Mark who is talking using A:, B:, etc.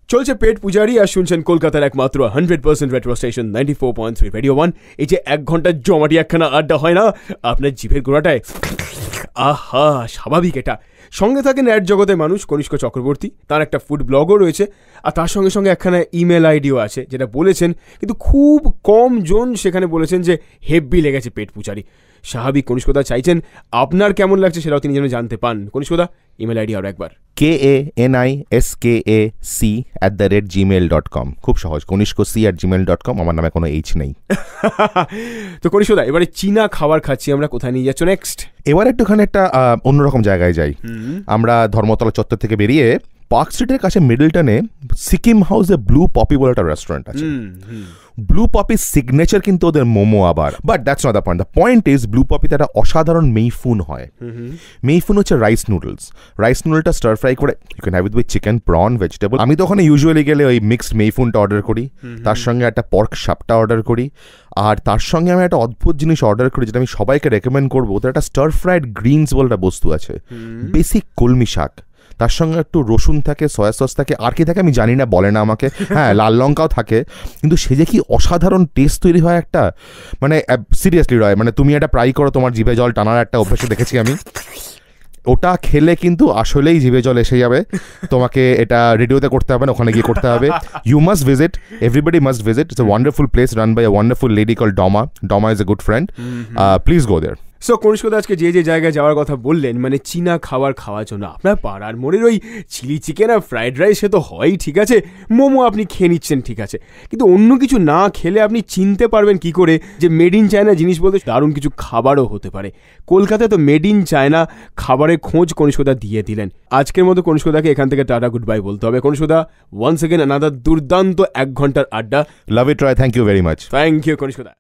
A: চলছে পেট পূজারি আর শুনছেন কলকাতার একমাত্র 100% রেট্রো স্টেশন 94.3 রেডিও 1। এই যে 1 ঘন্টার জমাটি একখানা আড্ডা হয় না আপনার জিভের গোড়াটায়, আহা স্বাভাবিক এটা। সঙ্গে থাকেন অ্যাড জগতের মানুষ কনিষ্ক চক্রবর্তী, তার একটা ফুড ব্লগও রয়েছে, আর তার সঙ্গে সঙ্গে একখানা ইমেল আইডিও আছে যেটা বলেছেন, কিন্তু খুব কম জন সেখানে বলেছেন যে হেব্বি লেগেছে পেট পূজারি। স্বাভাবিক কনিষ্কদা চাইছেন আপনার কেমন লাগছে সেটাও তিনি যেন জানতে পান। কনিষ্কদা ইমেল আইডি আরও একবার
B: KANISKAC@gmail.com। খুব সহজ, konishkoc@gmail.com। আমার নামে কোনো এইচ নেই।
A: তো কনিষ্কদা এবারে চীনা খাবার খাচ্ছি আমরা, কোথায় নিয়ে যাচ্ছ নেক্সট?
B: এবার একটুখানি একটা অন্যরকম জায়গায় যাই। আমরা ধর্মতলা চত্বর থেকে বেরিয়ে পার্ক স্ট্রিটের কাছে মিডলটনে সিকিম হাউসে ব্লু পপি বলে একটা রেস্টুরেন্ট আছে। ব্লু পপির সিগনেচার কিন্তু ওদের মোমো আবার, but that's not the point. The point is blue পপিতে একটা অসাধারণ মেইফুন হয়। মেইফুন হচ্ছে রাইস নুডলস। রাইস নুডলটা স্টার ফ্রাই করে you can have it with chicken, prawn, vegetable. আমি তো ওখানে ইউজুয়ালি গেলে ওই মিক্সড মেইফুনটা অর্ডার করি, তার সঙ্গে একটা পর্ক সাপটা অর্ডার করি, আর তার সঙ্গে আমি একটা অদ্ভুত জিনিস অর্ডার করি যেটা আমি সবাইকে রেকমেন্ড করবো। ওদের একটা স্টার ফ্রাইড গ্রিনস বলে একটা বস্তু আছে, বেসিক কলমি শাক, তার সঙ্গে একটু রসুন থাকে, সয়া সস থাকে, আর কি থাকে আমি জানি না, বলে না আমাকে। হ্যাঁ, লাল লঙ্কাও থাকে, কিন্তু সে যে কি অসাধারণ টেস্ট তৈরি হয় একটা, মানে সিরিয়াসলি রয়, মানে তুমি এটা ট্রাই করো, তোমার জিভে জল টানার একটা অভ্যাস দেখেছি আমি। ওটা খেলে কিন্তু আসলেই জিভে জল এসে যাবে। তোমাকে এটা রেডিওতে করতে হবে না, ওখানে গিয়ে করতে হবে। You must visit, everybody must visit. It's a wonderful place run by a wonderful lady call Doma. Doma is a good friend, please go there.
A: So কনিষ্কদা আজকে যে জায়গায় যাওয়ার কথা বললেন, মানে চীনা খাবার খাওয়ার জন্য, আপনার পাড়ার মোড়ের ওই চিলি চিকেন আর ফ্রাইড রাইস সে তো হয়ই, ঠিক আছে, মোমো আপনি খেয়ে নিচ্ছেন, ঠিক আছে, কিন্তু অন্য কিছু না খেলে আপনি চিনতে পারবেন কি করে যে মেড ইন চায়না জিনিস বলতে দারুণ কিছু খাবারও হতে পারে। কলকাতায় তো মেড ইন চায়না খাবারের খোঁজ কনিষ্কদা দিয়ে দিলেন। আজকের মতো কনিষ্কদাকে এখান থেকে টাটা গুড বাই বলতে হবে। কনিষ্কদা ওয়ান্স এগেন আনাদার দুর্দান্ত 1 ঘন্টার আড্ডা।
B: Love it Roy, thank you very much.
A: Thank you কনিষ্কদা।